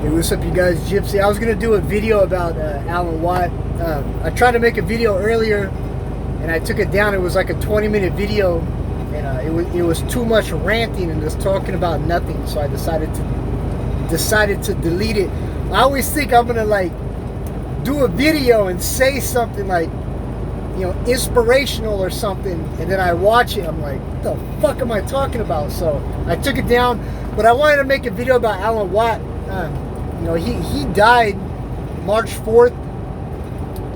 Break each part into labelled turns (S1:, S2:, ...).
S1: Hey, what's up, you guys? Gypsy. I was gonna do a video about Alan Watt. I tried to make a video earlier, and I took it down. It was like a 20-minute video, and it was too much ranting and just talking about nothing. So I decided to delete it. I always think I'm gonna like do a video and say something like, you know, inspirational or something, and then I watch it. I'm like, what the fuck am I talking about? So I took it down, but I wanted to make a video about Alan Watt. You know, he died March 4th,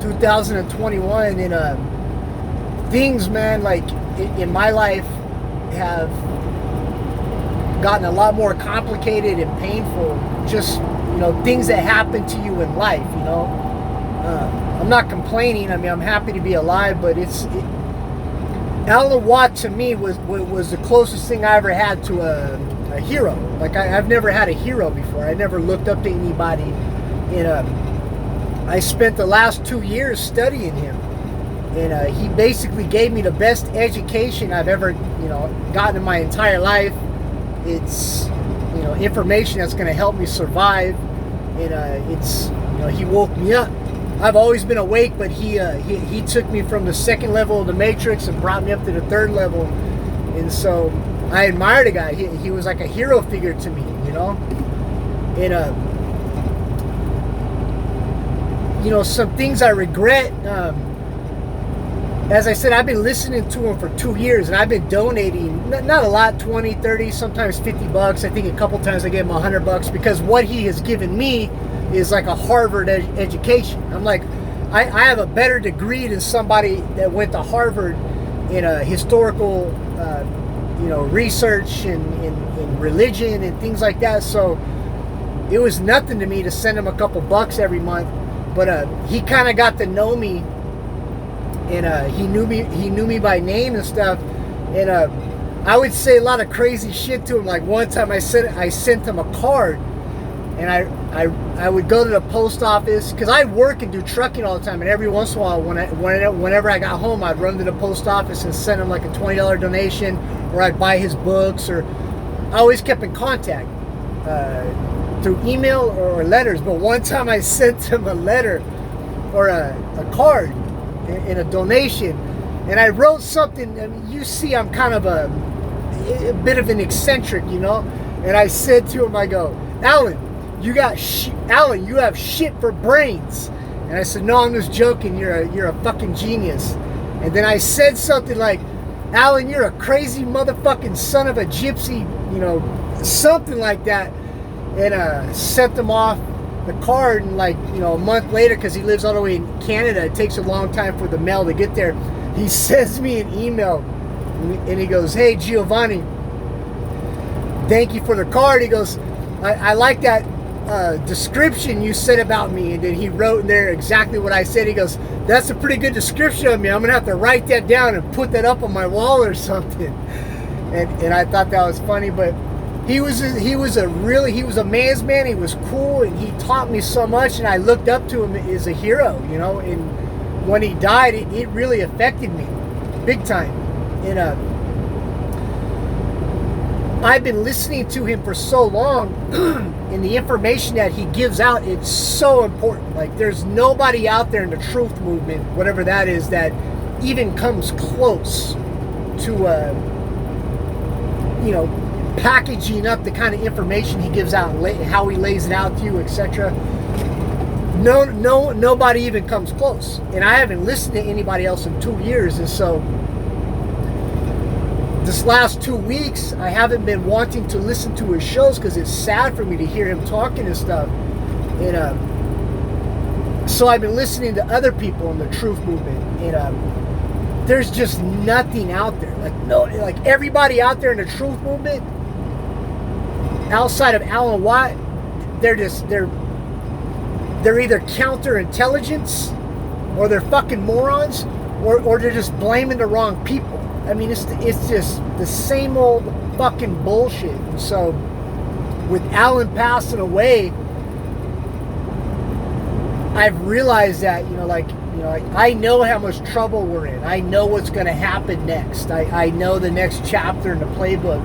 S1: 2021, and things, man, like in my life have gotten a lot more complicated and painful. Just, you know, things that happen to you in life, you know. I'm not complaining. I mean, I'm happy to be alive, but Alan Watt to me was the closest thing I ever had to a hero. Like I've never had a hero before. I never looked up to anybody. And I spent the last 2 years studying him, and he basically gave me the best education I've ever, you know, gotten in my entire life. It's, you know, information that's going to help me survive, and it's, you know, he woke me up. I've always been awake, but he took me from the second level of the Matrix and brought me up to the third level, and so I admired the guy. He was like a hero figure to me, you know. And you know, some things I regret. As I said, I've been listening to him for 2 years, and I've been donating, not a lot, 20, 30, sometimes $50. I think a couple times I gave him $100 because what he has given me is like a Harvard education. I'm like, I have a better degree than somebody that went to Harvard in a historical, you know, research and religion and things like that. So it was nothing to me to send him a couple bucks every month. But he kind of got to know me, and he knew me by name and stuff. And I would say a lot of crazy shit to him. Like one time I sent him a card, and I would go to the post office because I work and do trucking all the time, and every once in a while whenever I got home, I'd run to the post office and send him like a $20 donation, or I'd buy his books, or I always kept in contact through email or letters. But one time I sent him a letter or a card in a donation, and I wrote something. I mean, you see, I'm kind of a bit of an eccentric, you know, and I said to him, I go, Alan, you have shit for brains. And I said, no, I'm just joking. You're a fucking genius. And then I said something like, Alan, you're a crazy motherfucking son of a gypsy, you know, something like that. And sent them off the card. And like, you know, a month later, because he lives all the way in Canada, it takes a long time for the mail to get there. He sends me an email, and he goes, hey, Giovanni, thank you for the card. He goes, I like that description you said about me. And then he wrote in there exactly what I said. He goes, that's a pretty good description of me. I'm gonna have to write that down and put that up on my wall or something. And I thought that was funny. But he was a man's man. He was cool, and he taught me so much, and I looked up to him as a hero, you know. And when he died, it really affected me big time. And I've been listening to him for so long, and the information that he gives out, it's so important. Like, there's nobody out there in the truth movement, whatever that is, that even comes close to, you know, packaging up the kind of information he gives out, and how he lays it out to you, etc. Nobody even comes close. And I haven't listened to anybody else in 2 years, and so this last 2 weeks, I haven't been wanting to listen to his shows because it's sad for me to hear him talking and stuff. And so I've been listening to other people in the truth movement, and there's just nothing out there. Like everybody out there in the truth movement, outside of Alan Watt, they're either counterintelligence, or they're fucking morons, or they're just blaming the wrong people. I mean, it's just the same old fucking bullshit. And so, with Alan passing away, I've realized that, you know, I know how much trouble we're in. I know what's going to happen next. I know the next chapter in the playbook,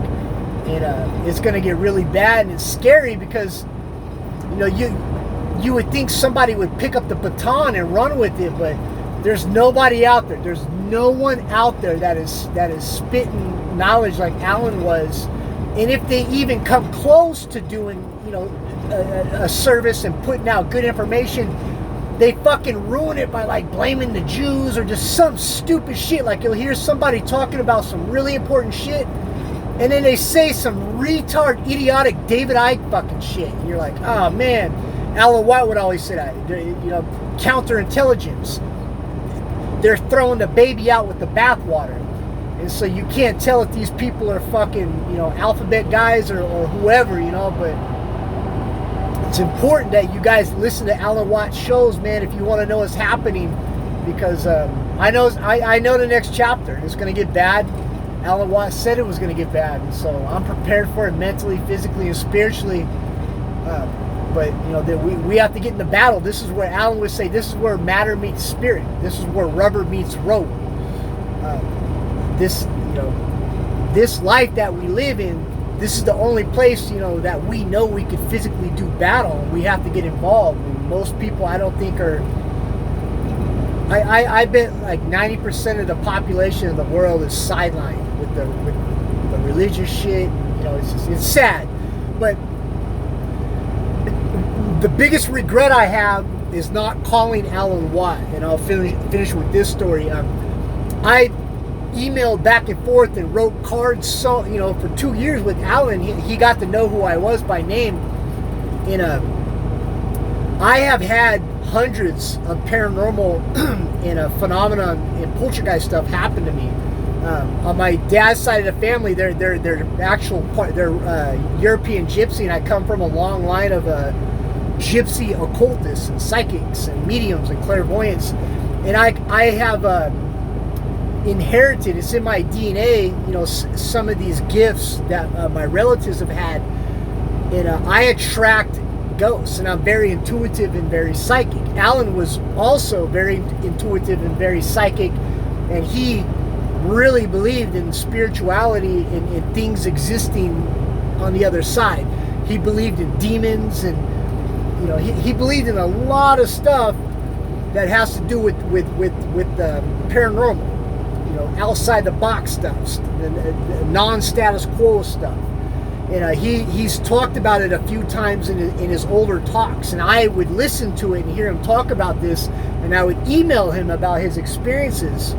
S1: and it's going to get really bad, and it's scary because you know, you would think somebody would pick up the baton and run with it, but there's nobody out there. There's no one out there that is spitting knowledge like Alan was. And if they even come close to doing, you know, a service and putting out good information, they fucking ruin it by like blaming the Jews or just some stupid shit. Like you'll hear somebody talking about some really important shit, and then they say some retard, idiotic David Icke fucking shit. And you're like, oh man. Alan Watt would always say that, you know, counterintelligence. They're throwing the baby out with the bathwater. And so you can't tell if these people are fucking, you know, alphabet guys or whoever, you know, but it's important that you guys listen to Alan Watt shows, man, if you want to know what's happening, because I know the next chapter. It's going to get bad. Alan Watt said it was going to get bad, and so I'm prepared for it mentally, physically, and spiritually. But, you know, we have to get in the battle. This is where Alan would say, this is where matter meets spirit. This is where rubber meets rope. This, you know, this life that we live in, this is the only place, you know, that we know we could physically do battle. We have to get involved. And most people, I don't think are... I bet like 90% of the population of the world is sidelined with the religious shit. You know, it's sad. But the biggest regret I have is not calling Alan Watt, and I'll finish with this story. I emailed back and forth and wrote cards, so you know, for 2 years with Alan. He got to know who I was by name. I have had hundreds of paranormal and phenomenon and poltergeist stuff happen to me. On my dad's side of the family, they're actual part, they're European gypsy, and I come from a long line of gypsy occultists and psychics and mediums and clairvoyants, and I have inherited, it's in my DNA, you know, some of these gifts that my relatives have had, and I attract ghosts, and I'm very intuitive and very psychic. Alan was also very intuitive and very psychic, and he really believed in spirituality and in things existing on the other side. He believed in demons, and you know, he believed in a lot of stuff that has to do with the paranormal, you know, outside the box stuff, the non-status quo stuff. And he's talked about it a few times in his older talks, and I would listen to it and hear him talk about this, and I would email him about his experiences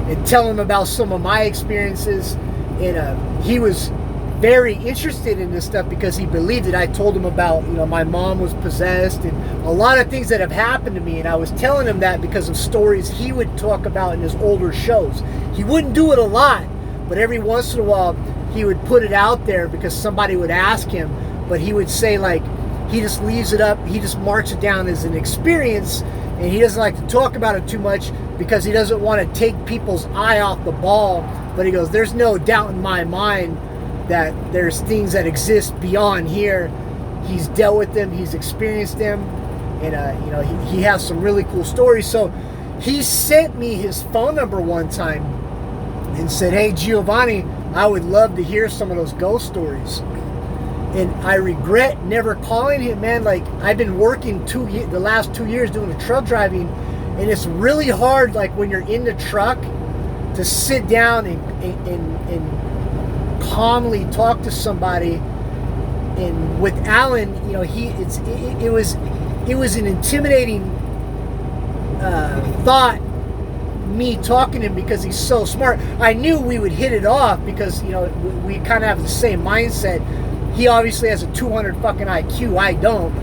S1: and tell him about some of my experiences. And he was very interested in this stuff because he believed it. I told him about, you know, my mom was possessed and a lot of things that have happened to me, and I was telling him that because of stories he would talk about in his older shows. He wouldn't do it a lot, but every once in a while he would put it out there because somebody would ask him, but he would say, like, he just leaves it up, he just marks it down as an experience, and he doesn't like to talk about it too much because he doesn't want to take people's eye off the ball. But he goes, there's no doubt in my mind that there's things that exist beyond here. He's dealt with them, he's experienced them, and you know, he has some really cool stories. So he sent me his phone number one time and said, hey Giovanni, I would love to hear some of those ghost stories. And I regret never calling him, man. Like, I've been working the last 2 years doing the truck driving, and it's really hard, like when you're in the truck, to sit down and calmly talk to somebody. And with Alan, you know, it was an intimidating thought, me talking to him, because he's so smart. I knew we would hit it off because, you know, we kind of have the same mindset. He obviously has a 200 fucking IQ. I don't.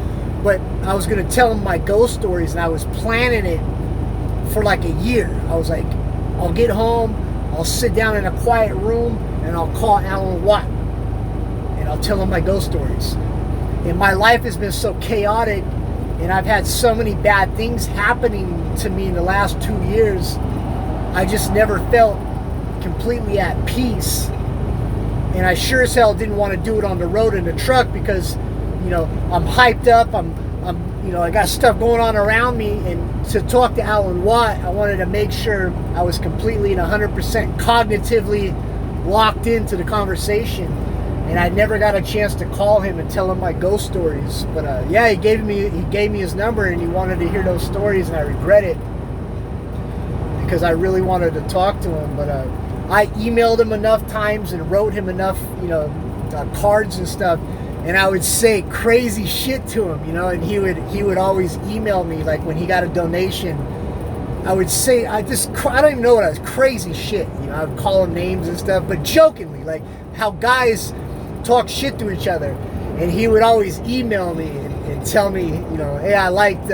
S1: But I was going to tell him my ghost stories, and I was planning it for like a year. I was like, I'll get home, I'll sit down in a quiet room, and I'll call Alan Watt, and I'll tell him my ghost stories. And my life has been so chaotic, and I've had so many bad things happening to me in the last 2 years. I just never felt completely at peace. And I sure as hell didn't want to do it on the road in the truck because, you know, I'm hyped up. I'm you know, I got stuff going on around me. And to talk to Alan Watt, I wanted to make sure I was completely and 100% cognitively locked into the conversation. and I never got a chance to call him and tell him my ghost stories. But yeah, he gave me his number, and he wanted to hear those stories, and I regret it because I really wanted to talk to him. But I emailed him enough times and wrote him enough, cards and stuff, and I would say crazy shit to him, and he would always email me, like when he got a donation. I would say, I don't even know what I was, crazy shit. I would call him names and stuff, but jokingly, like how guys talk shit to each other. And he would always email me and tell me, hey, I liked,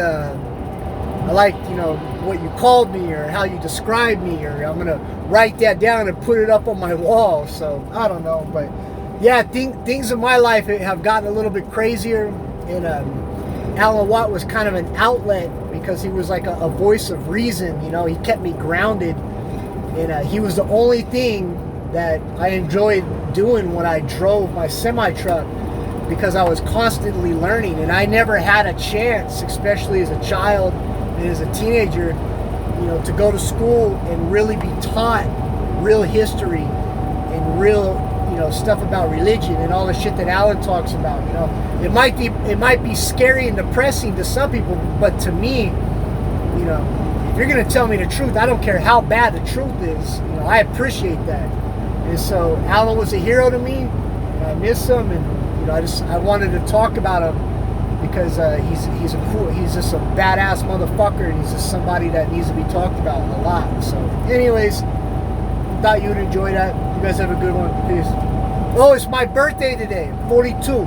S1: what you called me or how you described me, or I'm gonna write that down and put it up on my wall. So I don't know, but yeah, things in my life have gotten a little bit crazier. And Alan Watt was kind of an outlet because he was like a voice of reason. He kept me grounded, and he was the only thing that I enjoyed doing when I drove my semi-truck, because I was constantly learning, and I never had a chance, especially as a child and as a teenager, to go to school and really be taught real history and real, stuff about religion and all the shit that Alan talks about. It might be scary and depressing to some people, but to me, if you're gonna tell me the truth, I don't care how bad the truth is. I appreciate that. And so Alan was a hero to me, and I miss him, and I wanted to talk about him because he's just a badass motherfucker, and he's just somebody that needs to be talked about a lot. So anyways, thought you would enjoy that. You guys have a good one. Peace. Oh, it's my birthday today. 42.